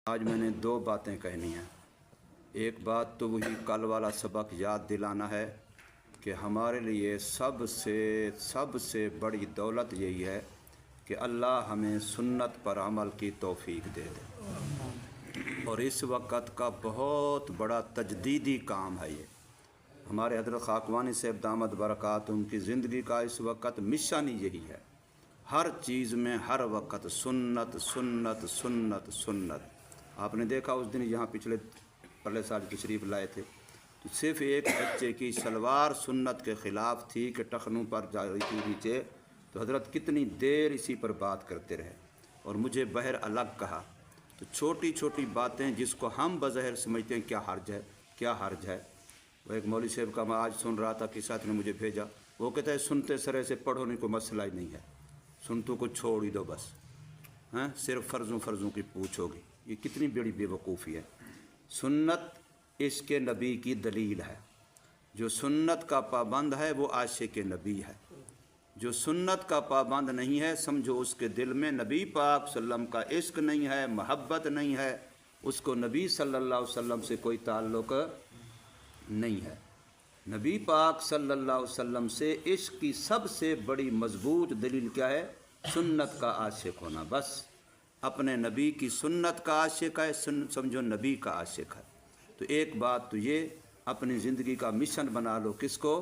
आज मैंने दो बातें कहनी हैं। एक बात तो वही कल वाला सबक याद दिलाना है कि हमारे लिए सबसे बड़ी दौलत यही है कि अल्लाह हमें सुन्नत पर अमल की तौफीक दे दे। और इस वक्त का बहुत बड़ा तजदीदी काम है ये। हमारे हज़रत खाकवानी साहब दामद बरक़ात उनकी ज़िंदगी का इस वक्त मिशन ही यही है। हर चीज़ में हर वक्त सुन्नत सुन्नत सुन्नत सुन्नत। आपने देखा उस दिन यहाँ पिछले साल तशरीफ़ लाए थे तो सिर्फ़ एक बच्चे की सलवार सुन्नत के ख़िलाफ़ थी कि टखनों पर जा रही थी नीचे, तो हज़रत कितनी देर इसी पर बात करते रहे और मुझे बहर अलग कहा। तो छोटी छोटी बातें जिसको हम बज़ाहिर समझते हैं क्या हर्ज है। वो एक मौलवी साहब का मैं आज सुन रहा था कि साथ ने मुझे भेजा, वो कहता है सुनते सरे से पढ़ो नहीं, कोई मसला ही नहीं है, सुनतों को छोड़ ही दो बस, हैं सिर्फ फ़र्ज़ों की पूछ होगी। ये कितनी बड़ी बेवकूफ़ी है। सुन्नत इश्क़ नबी की दलील है। जो सुन्नत का पाबंद है वो आशिक़ नबी है। जो सुन्नत का पाबंद नहीं है समझो उसके दिल में नबी पाक सल्लम का इश्क़ नहीं है, महब्बत नहीं है, उसको नबी सल्लल्लाहु अलैहि वसल्लम से कोई ताल्लुक़ नहीं है। नबी पाक सल्लल्लाहु अलैहि वसल्लम से इश्क़ की सबसे बड़ी मजबूत दलील क्या है? सुन्नत का आशिक़ होना। बस अपने नबी की सुन्नत का आशिक़ है, समझो नबी का आशिक़ है। तो एक बात तो ये अपनी ज़िंदगी का मिशन बना लो, किसको?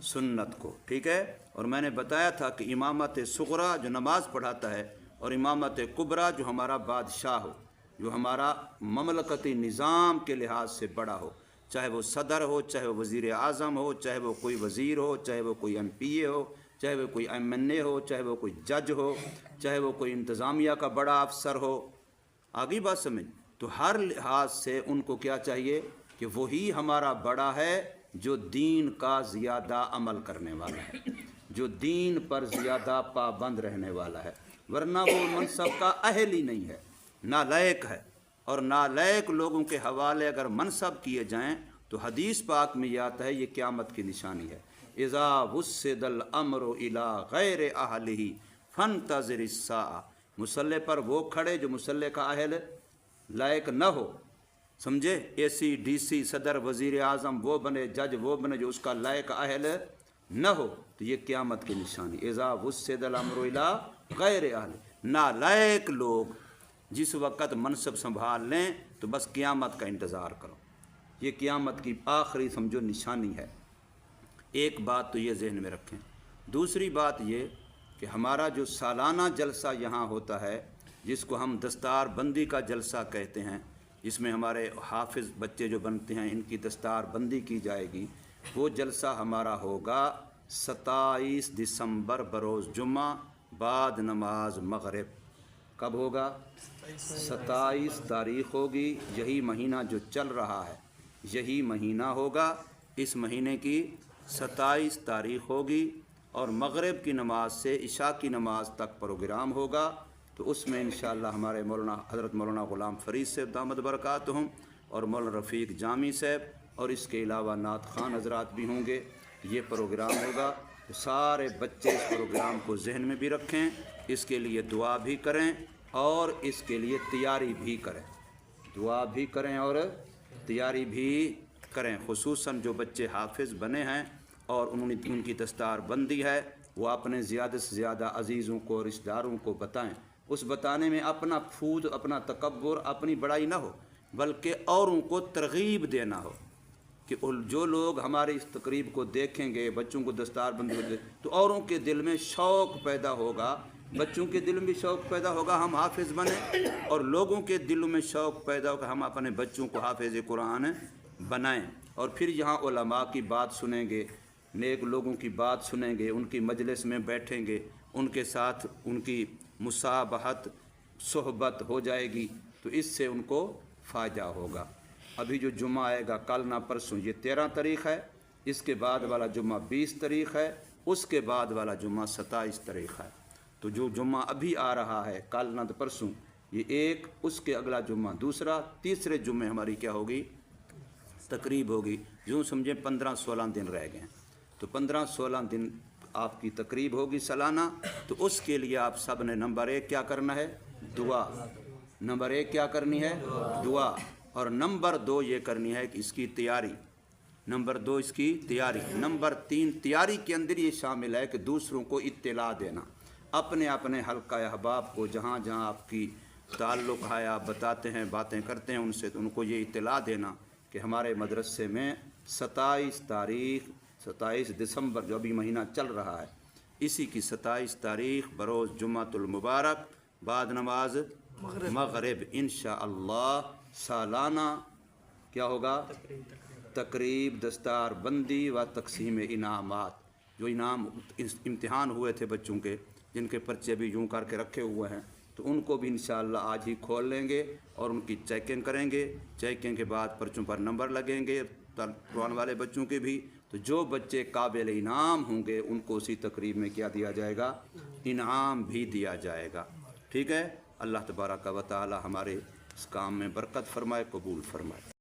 सुन्नत को, ठीक है। और मैंने बताया था कि इमामत सुग़रा जो नमाज़ पढ़ाता है और इमामत कुबरा जो हमारा बादशाह हो, जो हमारा ममलकती निज़ाम के लिहाज से बड़ा हो, चाहे वो सदर हो, चाहे वो वज़ीर आज़म हो, चाहे वो कोई वज़ीर हो, चाहे वो कोई MPA हो, चाहे वो कोई MNA हो, चाहे वो कोई जज हो, चाहे वो कोई इंतज़ामिया का बड़ा अफसर हो, आगे बात समझ। तो हर लिहाज से उनको क्या चाहिए कि वही हमारा बड़ा है जो दीन का ज़्यादा अमल करने वाला है, जो दीन पर ज़्यादा पाबंद रहने वाला है। वरना वो मनसब का अहल ही नहीं है, नालायक है। और नालायक लोगों के हवाले अगर मनसब किए जाएं तो हदीस पाक में यह आता है, ये क़यामत की निशानी है। इज़ा वुस्सिदल अम्रु इला गैर अहलिही फंतज़िरिस्साअ। मुसल्ले पर वो खड़े जो मुसल्ले का अहल लायक न हो, समझे। AC DC सदर वज़ीर आज़म वो बने, जज वो बने जो उसका लायक अहल न हो, तो ये क़यामत की निशानी। इज़ा वुस्सिदल अम्रु इला गैर अहलिही। नालायक लोग जिस वक़्त मनसब संभाल लें तो बस क़यामत का इंतज़ार करो। ये क़यामत की आखिरी समझो निशानी है। एक बात तो ये जहन में रखें। दूसरी बात ये कि हमारा जो सालाना जलसा यहाँ होता है, जिसको हम दस्तार बंदी का जलसा कहते हैं, जिसमें हमारे हाफिज़ बच्चे जो बनते हैं इनकी दस्तार बंदी की जाएगी, वो जलसा हमारा होगा 27 दिसंबर बरोज़ जुम्मा बाद नमाज मग़रिब। कब होगा? 27 तारीख़ होगी। यही महीना जो चल रहा है यही महीना होगा। इस महीने की 27 तारीख़ होगी और मग़रिब की नमाज से इशा की नमाज तक प्रोग्राम होगा। तो उसमें इंशाअल्लाह हमारे मौलाना हज़रत मौलाना ग़ुलाम फ़रीद साहब दामद बरक़ातुहुम और मौलाना रफ़ीक जामी साहब और इसके अलावा नात ख़ान हज़रात भी होंगे। ये प्रोग्राम होगा। तो सारे बच्चे इस प्रोग्राम को जहन में भी रखें, इसके लिए दुआ भी करें और इसके लिए तैयारी भी करें। दुआ भी करें और तैयारी भी करें। ख़ुसूसन जो बच्चे हाफिज़ बने हैं और उनकी दस्तार बंदी है, वो अपने ज़्यादा से ज़्यादा अज़ीज़ों को रिश्तेदारों को बताएं। उस बताने में अपना फूद, अपना तकब्बुर, अपनी बड़ाई ना हो, बल्कि औरों को तरग़ीब देना हो कि जो लोग हमारे इस तकरीब को देखेंगे, बच्चों को दस्तार बंदी हो तो औरों के दिल में शौक़ पैदा होगा, बच्चों के दिल में भी शौक़ पैदा होगा हम हाफिज़ बने, और लोगों के दिलों में शौक़ पैदा होगा हम अपने बच्चों को हाफिज़ कुरान बनाएं। और फिर यहाँ उलमा की बात सुनेंगे, नेक लोगों की बात सुनेंगे, उनकी मजलिस में बैठेंगे, उनके साथ उनकी मुसाबहत सोहबत हो जाएगी, तो इससे उनको फ़ायदा होगा। अभी जो जुम्मा आएगा कल ना परसों, ये 13 तारीख़ है, इसके बाद वाला जुम्मा 20 तारीख़ है, उसके बाद वाला जुम्मा 27 तारीख़ है। तो जो जुम्मा अभी आ रहा है कल ना तो परसों, ये एक, उसके अगला जुम्मा दूसरा, तीसरे जुम्मे हमारी क्या होगी? तकरीब होगी। यूँ समझें 15-16 दिन रह गए हैं, तो 15-16 दिन आपकी तकरीब होगी सालाना। तो उसके लिए आप सब ने नंबर 1 क्या करना है? दुआ। नंबर 1 क्या करनी है? दुआ। और नंबर 2 ये करनी है कि इसकी तैयारी। नंबर 2 इसकी तैयारी। नंबर 3 तैयारी के अंदर ये शामिल है कि दूसरों को इत्तला देना, अपने अपने हल्का अहबाब को जहाँ जहाँ आपकी ताल्लुक़ है, आप बताते हैं, बातें करते हैं उनसे, तो उनको ये इत्तला देना कि हमारे मदरसे में 27 दिसंबर जो अभी महीना चल रहा है, इसी की 27 तारीख़ बरोज़ जुम्मतुल मुबारक बाद नमाज मग़रिब इंशाअल्लाह सालाना क्या होगा? तकरीब, दस्तार बंदी व तकसीम इनामात। जो इनाम इम्तिहान हुए थे बच्चों के, जिनके पर्चे भी यूँ करके रखे हुए हैं, तो उनको भी इंशाअल्लाह आज ही खोल लेंगे और उनकी चेकिंग करेंगे। चेकिंग के बाद पर्चों पर नंबर लगेंगे, कुरान वाले बच्चों के भी। तो जो बच्चे काबिल इनाम होंगे उनको उसी तकरीब में क्या दिया जाएगा? इनाम भी दिया जाएगा। ठीक है। अल्लाह तबारक व तआला हमारे इस काम में बरकत फरमाए, कबूल फरमाए।